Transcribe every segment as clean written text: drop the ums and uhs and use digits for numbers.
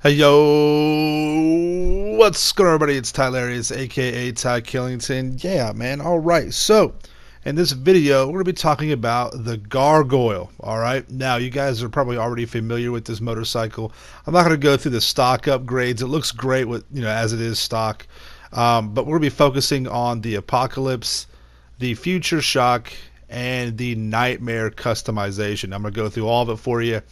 Hey yo, what's going on everybody? It's Tylarius, aka Ty Killington. Yeah, man. Alright, so in this video, we're going to be talking about the Gargoyle. Alright, now you guys are probably already familiar with this motorcycle. I'm not going to go through the stock upgrades. It looks great with, as it is stock. But we're going to be focusing on the Apocalypse, the Future Shock, and the Nightmare customization. I'm going to go through all of it for you,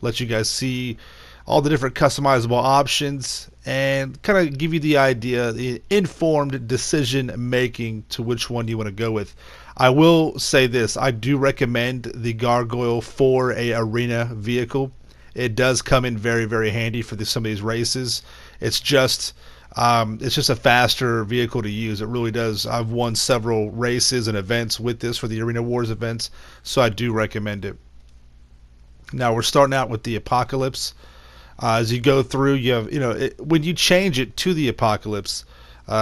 let you guys see all the different customizable options, and kind of give you the idea, the informed decision making to which one you want to go with. I will say this: I do recommend the Gargoyle for a arena vehicle. It does come in very, very handy for some of these races. It's just it's just a faster vehicle to use. It really does. I've won several races and events with this for the Arena Wars events, so I do recommend it. Now we're starting out with the Apocalypse. As you go through, you have, when you change it to the Apocalypse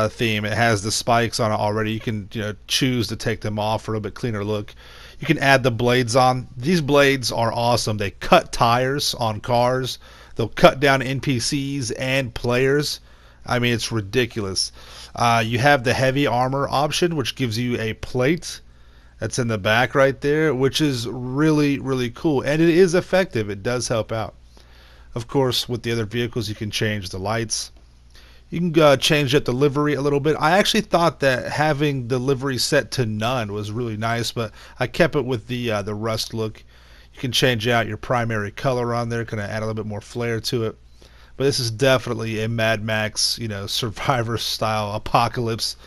theme, it has the spikes on it already. You can, choose to take them off for a little bit cleaner look. You can add the blades on. These blades are awesome. They cut tires on cars. They'll cut down NPCs and players. I mean, it's ridiculous. You have the heavy armor option, which gives you a plate that's in the back right there, which is really, really cool. And it is effective. It does help out. Of course, with the other vehicles, you can change the lights. You can change up the livery a little bit. I actually thought that having the livery set to none was really nice, but I kept it with the rust look. You can change out your primary color on there, kind of add a little bit more flair to it. But this is definitely a Mad Max, Survivor style apocalypse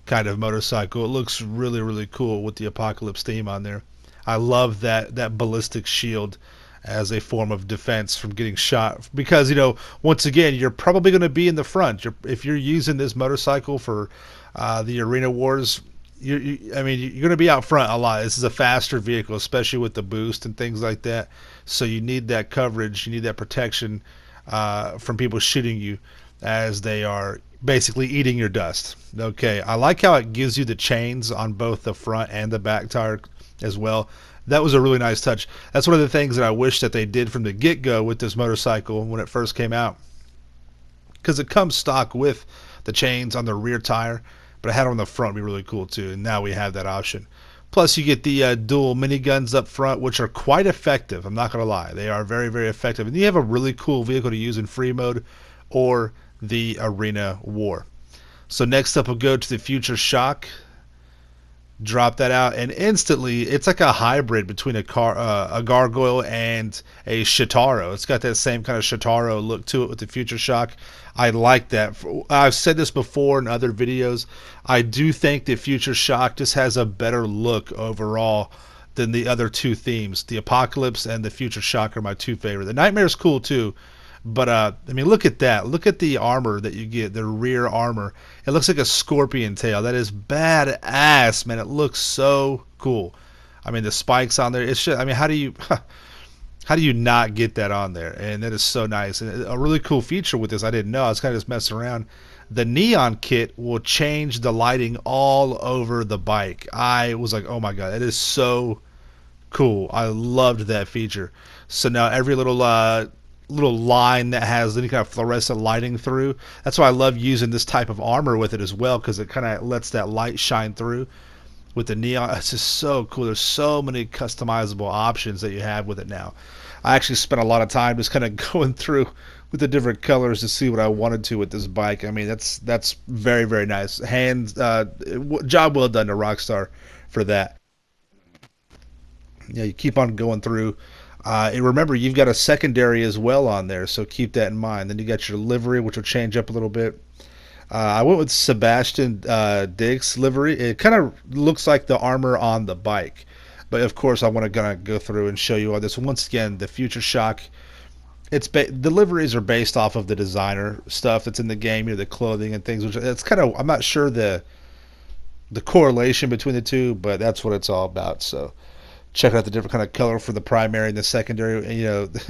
kind of motorcycle. It looks really, really cool with the apocalypse theme on there. I love that ballistic shield as a form of defense from getting shot, because once again, you're probably going to be in the front. If you're using this motorcycle for the arena wars, I mean, you're going to be out front a lot. This is a faster vehicle, especially with the boost and things like that, so you need that coverage, you need that protection from people shooting you as they are basically eating your dust. Okay, I like how it gives you the chains on both the front and the back tire as well. That was a really nice touch. That's one of the things that I wish that they did from the get-go with this motorcycle when it first came out, because it comes stock with the chains on the rear tire, but it had it on the front. Would be really cool too, and now we have that option. Plus, you get the dual miniguns up front, which are quite effective. I'm not going to lie. They are very, very effective. And you have a really cool vehicle to use in free mode or the arena war. So next up, we'll go to the Future Shock. Drop that out, and instantly it's like a hybrid between a gargoyle and a Shitaro. It's got that same kind of Shitaro look to it with the Future Shock. I like that. I've said this before in other videos. I do think the Future Shock just has a better look overall than the other two themes. The Apocalypse and the Future Shock are my two favorite. The Nightmare's cool too, but I mean, look at that. Look at the armor that you get, the rear armor. It looks like a scorpion tail. That is badass, man. It looks so cool. I mean, the spikes on there. It's just, I mean, how do you how do you not get that on there? And that is so nice. And a really cool feature with this, I didn't know. I was kind of just messing around. The neon kit will change the lighting all over the bike. I was like, oh my god, that is so cool. I loved that feature. So now every little line that has any kind of fluorescent lighting through. That's why I love using this type of armor with it as well, because it kind of lets that light shine through with the neon. It's just so cool. There's so many customizable options that you have with it now. I actually spent a lot of time just kind of going through with the different colors to see what I wanted to with this bike. I mean, that's very, very nice. Job well done to Rockstar for that. You keep on going through. And remember, you've got a secondary as well on there, so keep that in mind. Then you got your livery, which will change up a little bit. I went with Sebastian Diggs livery. It kind of looks like the armor on the bike, but of course, I want to gonna go through and show you all this. Once again, the Future Shock. The liveries are based off of the designer stuff that's in the game, the clothing and things. Which it's kind of, I'm not sure the correlation between the two, but that's what it's all about. So check out the different kind of color for the primary and the secondary. And,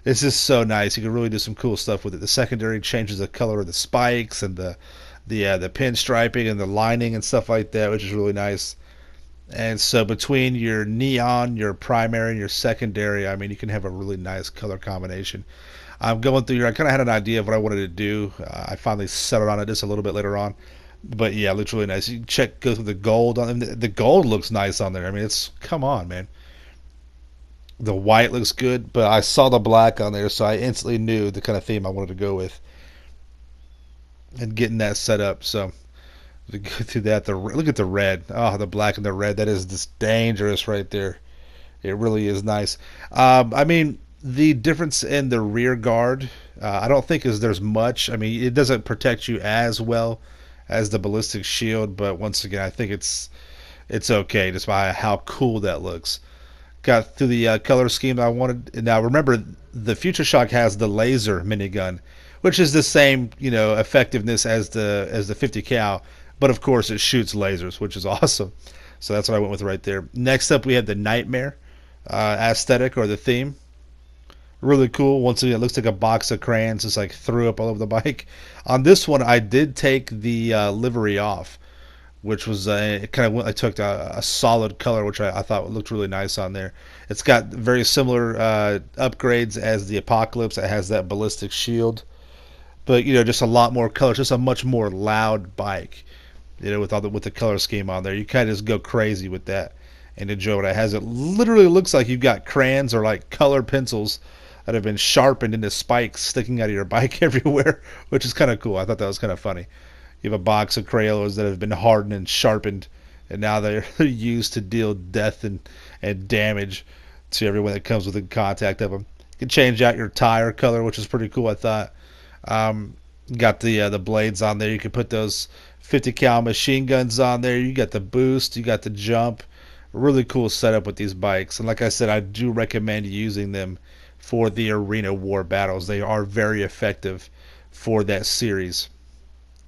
it's just so nice. You can really do some cool stuff with it. The secondary changes the color of the spikes and the pinstriping and the lining and stuff like that, which is really nice. And so between your neon, your primary, and your secondary, I mean, you can have a really nice color combination. I'm going through here. I kind of had an idea of what I wanted to do. I finally settled on it just a little bit later on. But yeah, it looks really nice. You check, go through the gold on the gold looks nice on there. I mean, it's come on, man. The white looks good, but I saw the black on there, so I instantly knew the kind of theme I wanted to go with and getting that set up. So to go through that, look at the red. Oh, the black and the red. That is just dangerous right there. It really is nice. I mean, the difference in the rear guard, I don't think is there's much. I mean, it doesn't protect you as well as the ballistic shield, but once again, I think it's okay just by how cool that looks. Got through the color scheme I wanted. Now remember, the Future Shock has the laser minigun, which is the same effectiveness as the 50 cal, but of course it shoots lasers, which is awesome. So that's what I went with right there. Next up, we have the Nightmare aesthetic or the theme. Really cool. Once again, it looks like a box of crayons just like threw up all over the bike. On this one, I did take the livery off, which was I took a solid color, which I thought looked really nice on there. It's got very similar upgrades as the Apocalypse. It has that ballistic shield, but just a lot more colors, just a much more loud bike. With the color scheme on there, you kind of just go crazy with that and enjoy what it has. It literally looks like you've got crayons or like colored pencils that have been sharpened into spikes sticking out of your bike everywhere, which is kind of cool. I thought that was kind of funny. You have a box of Crayolas that have been hardened and sharpened, and now they're used to deal death and damage to everyone that comes within contact of them. You can change out your tire color, which is pretty cool, I thought. Got the blades on there. You can put those 50 cal machine guns on there. You got the boost. You got the jump. Really cool setup with these bikes. And like I said, I do recommend using them for the arena war battles. They are very effective for that series.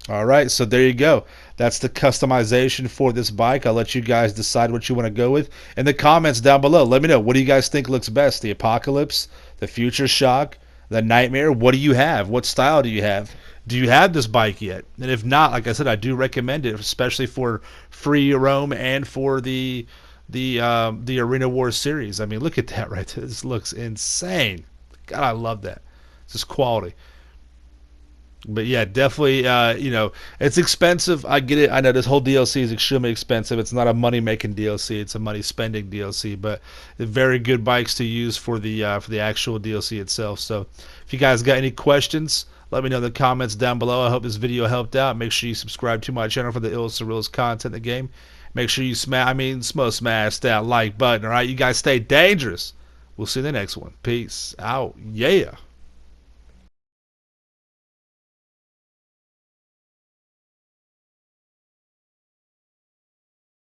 All right, so there you go. That's the customization for this bike. I'll let you guys decide what you want to go with in the comments down below. Let me know, what do you guys think looks best? The Apocalypse, the Future Shock, the Nightmare? What do you have? What style do you have? Do you have this bike yet? And if not, like I said, I do recommend it, especially for free roam and for the Arena Wars series. I mean, look at that right there. This looks insane. God, I love that. This is quality. But yeah, definitely, it's expensive. I get it. I know this whole DLC is extremely expensive. It's not a money-making DLC. It's a money-spending DLC. But very good bikes to use for the actual DLC itself. So if you guys got any questions, let me know in the comments down below. I hope this video helped out. Make sure you subscribe to my channel for the illest and realest content in the game. Make sure you smash that like button. All right, you guys stay dangerous. We'll see you in the next one. Peace out. Yeah.